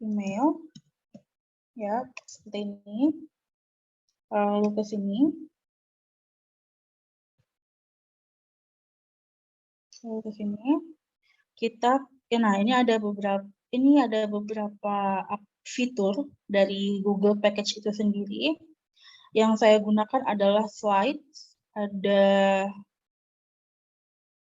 email, ya, seperti ini. Lalu ke sini. Lalu ke sini. Nah ini ada beberapa fitur dari Google Package itu sendiri. Yang saya gunakan adalah Slides, ada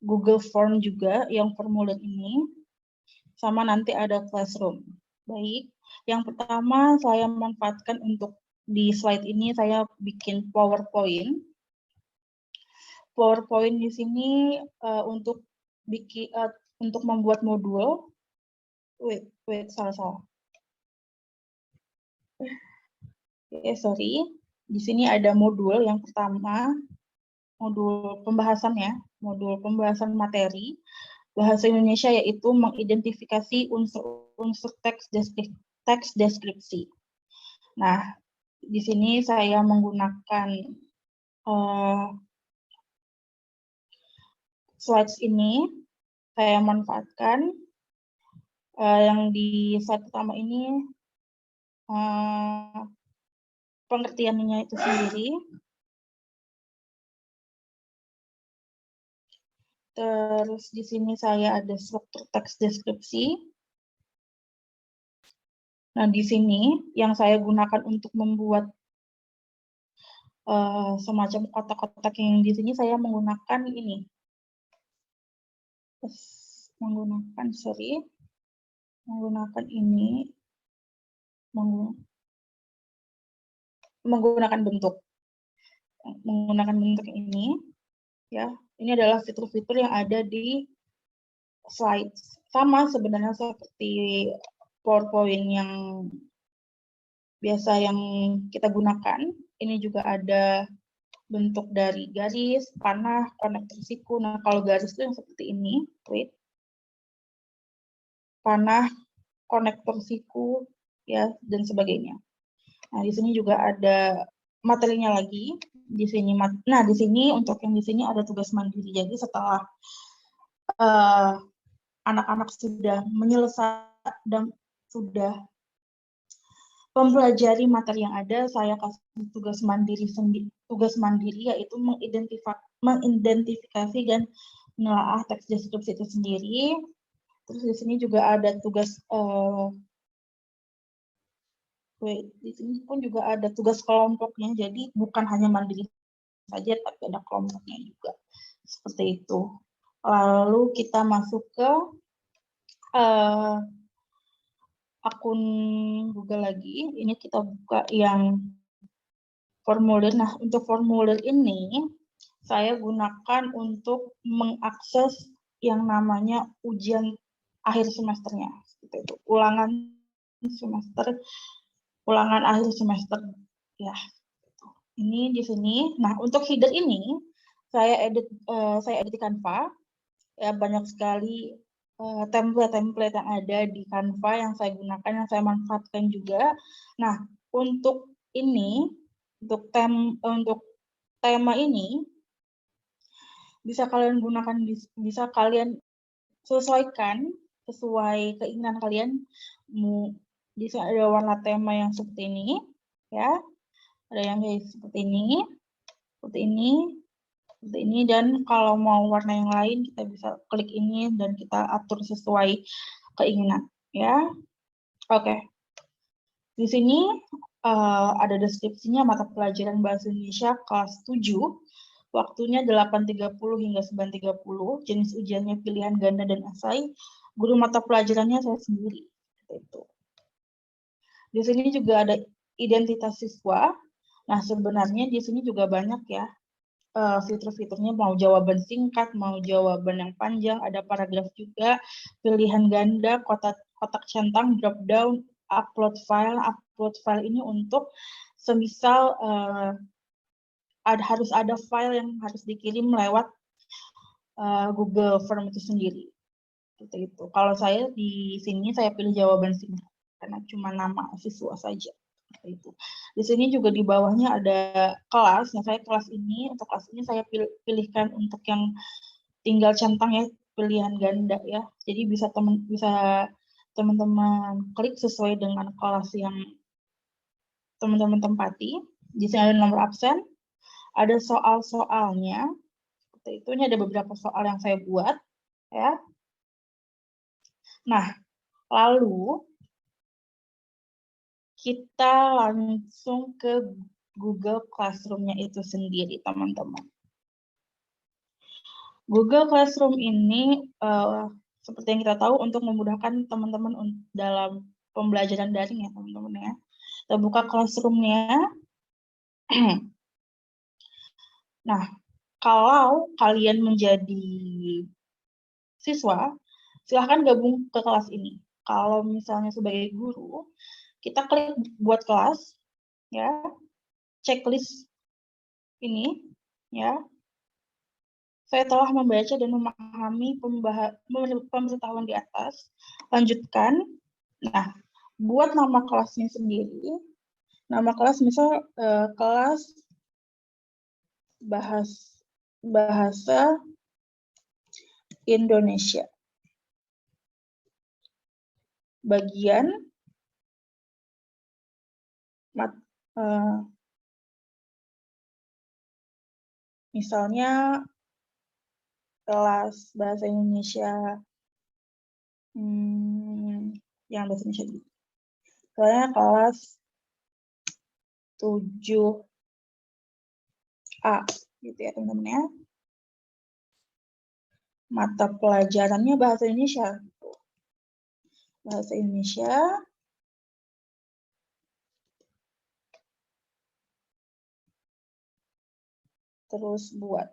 Google Form juga yang formulir ini, sama nanti ada Classroom. Baik, yang pertama saya manfaatkan untuk di slide ini saya bikin PowerPoint. PowerPoint di sini untuk membuat modul. Salah. Sorry. Di sini ada modul yang pertama, modul pembahasan materi bahasa Indonesia, yaitu mengidentifikasi unsur teks deskripsi. Nah, di sini saya menggunakan slides ini, saya manfaatkan yang di slide pertama ini pengertiannya itu sendiri. Terus di sini saya ada struktur teks deskripsi. Nah, di sini yang saya gunakan untuk membuat semacam kotak-kotak yang di sini saya menggunakan ini. Menggunakan bentuk ini, ya. Ini adalah fitur-fitur yang ada di slides. Sama sebenarnya seperti PowerPoint yang biasa yang kita gunakan. Ini juga ada bentuk dari garis, panah, konektor siku. Nah, kalau garis itu yang seperti ini, panah, konektor siku, ya, dan sebagainya. Nah, di sini juga ada materinya lagi. Di sini, untuk yang di sini ada tugas mandiri. Jadi setelah anak-anak sudah menyelesaikan dan sudah mempelajari materi yang ada, saya kasih tugas mandiri yaitu mengidentifikasi dan menelaah teks deskripsi itu sendiri. Terus di sini juga ada tugas di sini pun juga ada tugas kelompoknya, jadi bukan hanya mandiri saja, tapi ada kelompoknya juga. Seperti itu. Lalu kita masuk ke akun Google lagi. Ini kita buka yang formulir. Nah, untuk formulir ini, saya gunakan untuk mengakses yang namanya ujian akhir semesternya. Seperti itu. Ulangan akhir semester, ya. Ini di sini. Nah, untuk header ini saya edit di Canva. Ya, banyak sekali template-template yang ada di Canva yang saya gunakan, yang saya manfaatkan juga. Nah, untuk ini, untuk tema ini bisa kalian gunakan, bisa kalian sesuaikan sesuai keinginan kalian. Bisa ada warna tema yang seperti ini, ya. Ada yang kayak seperti ini, dan kalau mau warna yang lain kita bisa klik ini dan kita atur sesuai keinginan, ya. Oke. Di sini ada deskripsinya mata pelajaran bahasa Indonesia kelas 7, waktunya 8.30 hingga 9.30, jenis ujiannya pilihan ganda dan esai, guru mata pelajarannya saya sendiri. Itu. Di sini juga ada identitas siswa. Nah, sebenarnya di sini juga banyak ya fitur-fiturnya, mau jawaban singkat, mau jawaban yang panjang, ada paragraf juga, pilihan ganda, kotak centang, drop down, upload file. Upload file ini untuk semisal harus ada file yang harus dikirim lewat Google Form itu sendiri. Seperti itu. Kalau saya di sini saya pilih jawaban singkat karena cuma nama siswa saja. Itu. Di sini juga di bawahnya ada kelas. Nah, untuk kelas ini saya pilihkan untuk yang tinggal centang ya, pilihan ganda ya. Jadi bisa teman-teman klik sesuai dengan kelas yang teman-teman tempati. Di sini ada nomor absen, ada soal-soalnya. Seperti itu, ini ada beberapa soal yang saya buat, ya. Nah, lalu kita langsung ke Google Classroom-nya itu sendiri, teman-teman. Google Classroom ini seperti yang kita tahu untuk memudahkan teman-teman dalam pembelajaran daring ya, teman-teman ya. Kita buka Classroom-nya. Nah, kalau kalian menjadi siswa, silahkan gabung ke kelas ini. Kalau misalnya sebagai guru, kita klik buat kelas, ya, checklist ini, ya. Saya telah membaca dan memahami pemberitahuan di atas. Lanjutkan. Nah, buat nama kelasnya sendiri. Nama kelas misal kelas bahasa Indonesia. Bagian misalnya kelas bahasa Indonesia yang bahasa Indonesia dulu. Soalnya kelas 7A gitu ya teman-teman ya. Mata pelajarannya bahasa Indonesia. Bahasa Indonesia. Terus buat.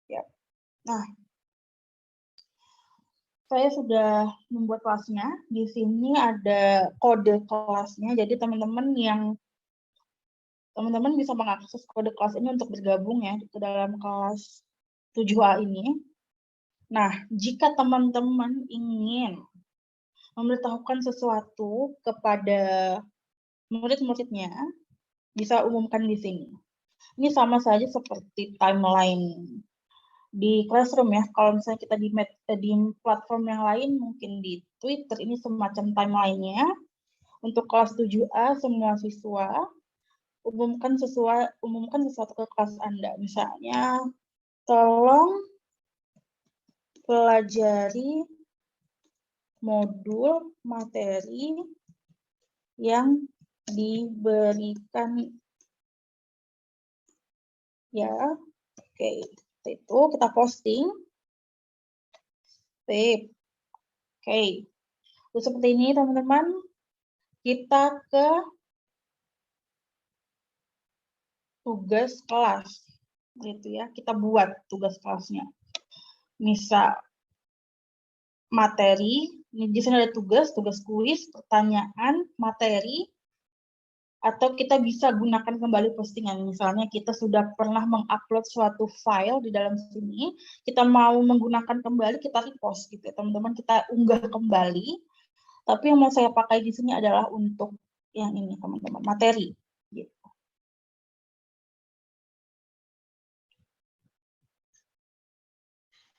Ya. Nah, saya sudah membuat kelasnya. Di sini ada kode kelasnya. Jadi teman-teman bisa mengakses kode kelas ini untuk bergabung ya ke dalam kelas 7A ini. Nah, jika teman-teman ingin memberitahukan sesuatu kepada murid-muridnya, bisa umumkan di sini. Ini sama saja seperti timeline di Classroom ya. Kalau misalnya kita di platform yang lain, mungkin di Twitter, ini semacam timeline-nya. Untuk kelas 7A, semua siswa umumkan sesuatu ke kelas Anda. Misalnya, tolong pelajari modul materi yang diberikan ya. Oke, itu kita posting. Sip. Oke. Terus seperti ini teman-teman, kita ke tugas kelas. Gitu ya, kita buat tugas kelasnya. Misal materi, ini di sini ada tugas kuis, pertanyaan, materi, atau kita bisa gunakan kembali postingan. Misalnya kita sudah pernah mengupload suatu file di dalam sini, kita mau menggunakan kembali, kita repost gitu ya, teman-teman, kita unggah kembali. Tapi yang mau saya pakai di sini adalah untuk yang ini, teman-teman, materi. Gitu.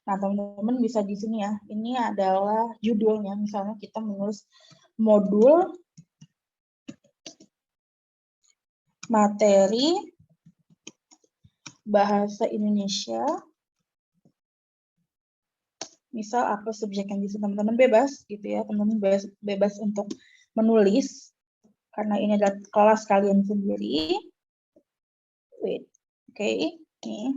Nah, teman-teman bisa di sini ya. Ini adalah judulnya. Misalnya kita menulis modul materi bahasa Indonesia. Misal apa subjek yang bisa teman-teman bebas gitu ya. Teman-teman bebas untuk menulis karena ini adalah kelas kalian sendiri. Wait. Oke, nih.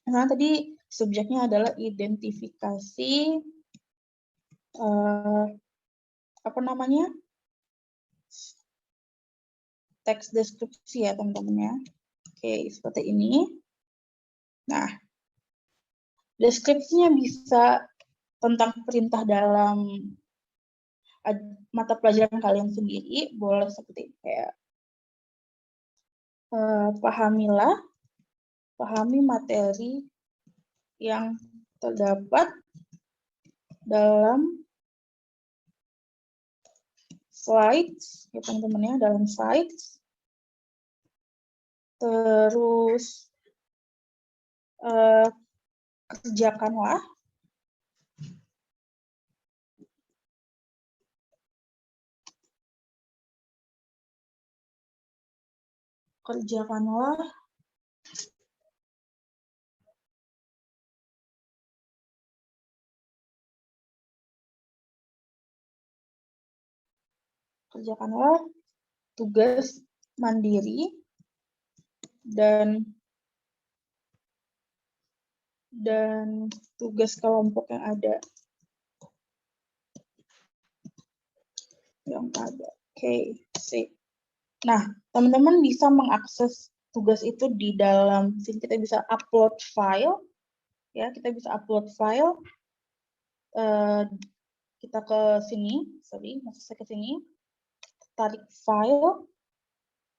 Nah, tadi subjeknya adalah identifikasi apa namanya? Teks deskripsi ya, teman-teman ya. Oke, seperti ini. Nah, deskripsinya bisa tentang perintah dalam mata pelajaran kalian sendiri, boleh seperti kayak pahami materi yang terdapat dalam slides, ya teman-teman ya, dalam slides Terus kerjakanlah tugas mandiri dan tugas kelompok yang ada. Oke, sip. Nah, teman-teman bisa mengakses tugas itu di dalam sini. Kita bisa upload file, ya. Kita bisa upload file. Kita ke sini, maksud saya ke sini. Tarik file,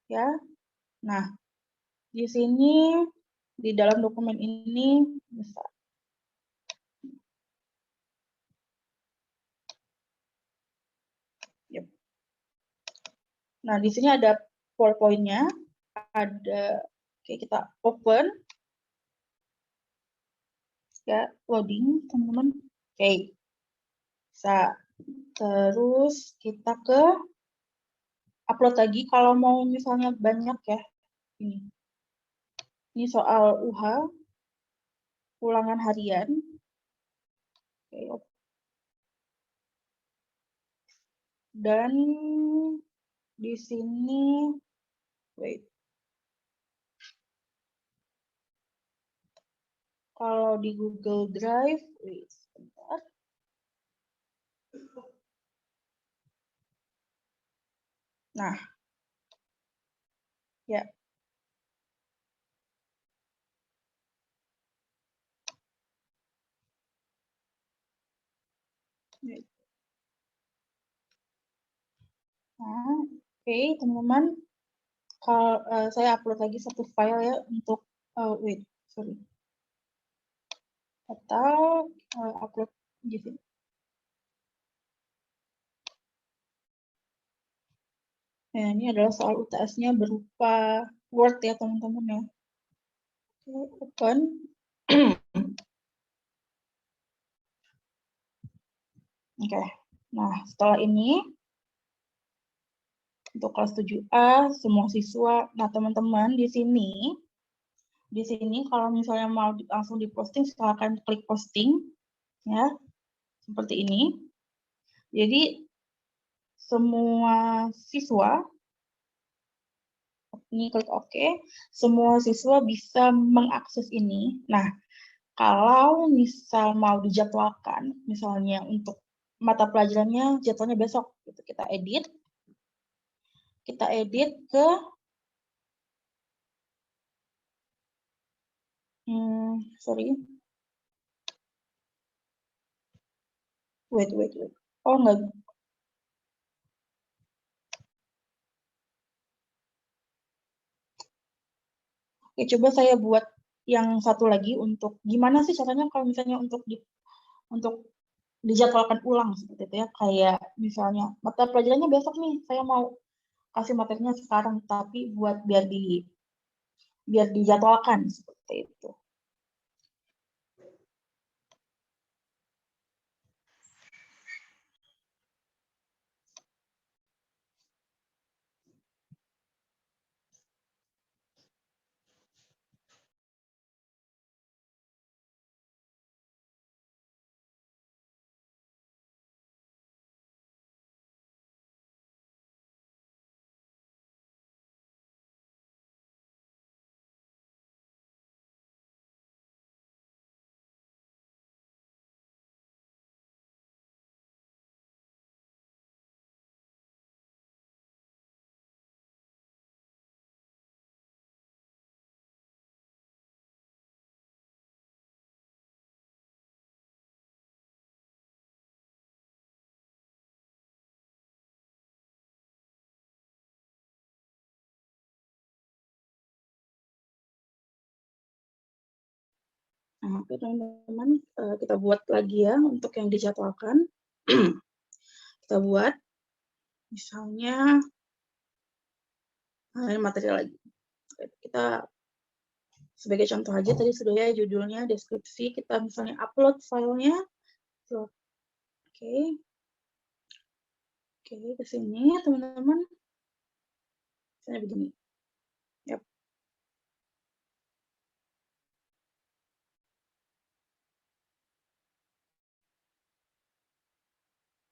ya. Nah, di sini di dalam dokumen ini bisa. Yep. Nah, di sini ada PowerPoint-nya, ada. Oke, kita open, ya, loading, teman-teman. Oke, bisa. Terus kita ke upload lagi. Kalau mau misalnya banyak, ya, ini soal UH, ulangan harian. Oke. Dan di sini, wait. Kalau di Google Drive, wait, sebentar. Nah, ya. Nah, oke, teman-teman. Kalau saya upload lagi satu file, ya, untuk wait, sorry. Atau upload di sini. Nah, ini adalah soal UTS-nya berupa Word, ya, teman-teman, ya. Oke, open. Oke. Nah, setelah ini untuk kelas 7A semua siswa. Nah, teman-teman, di sini kalau misalnya mau langsung diposting, silakan klik posting, ya. Seperti ini. Jadi semua siswa, ini klik OK, semua siswa bisa mengakses ini. Nah, kalau misal mau dijadwalkan, misalnya untuk mata pelajarannya jadwalnya besok, gitu, kita edit ke sorry, wait. Oh, enggak. Oke, coba saya buat yang satu lagi untuk gimana sih caranya kalau misalnya untuk dijadwalkan ulang seperti itu, ya. Kayak misalnya mata pelajarannya besok nih, saya mau kasih materinya sekarang, tapi biar dijadwalkan seperti itu. Nah, oke, teman-teman, kita buat lagi, ya, untuk yang dijadwalkan. Kita buat, misalnya, ini materi lagi. Kita sebagai contoh aja tadi sudah ya judulnya, deskripsi, kita misalnya upload filenya. Oke, ke sini teman-teman. Misalnya begini. Yap.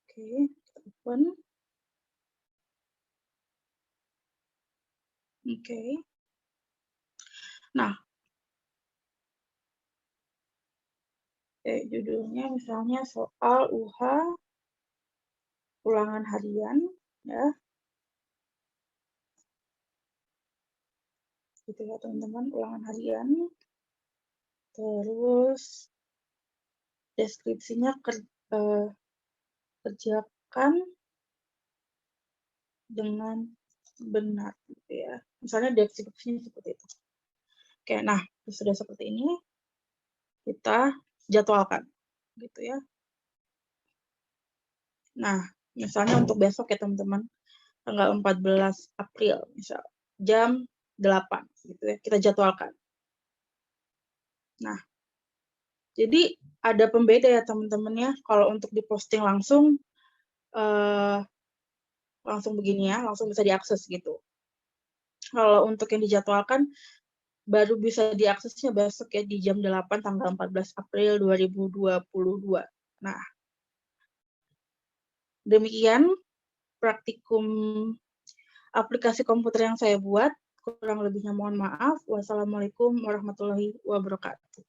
Oke, kita open. Oke. Nah, judulnya misalnya soal UH ulangan harian, ya. Gitu ya teman-teman, ulangan harian. Terus deskripsinya kerjakan dengan benar, gitu ya. Misalnya deskripsinya seperti itu. Oke, nah sudah seperti ini, kita jadwalkan, gitu ya. Nah, misalnya untuk besok ya teman-teman, tanggal 14 April, misal jam 8, gitu ya, kita jadwalkan. Nah, jadi ada pembeda ya teman-teman ya, kalau untuk diposting langsung, langsung begini ya, langsung bisa diakses gitu. Kalau untuk yang dijadwalkan, baru bisa diaksesnya besok ya di jam 8 tanggal 14 April 2022. Nah, demikian praktikum aplikasi komputer yang saya buat. Kurang lebihnya mohon maaf. Wassalamualaikum warahmatullahi wabarakatuh.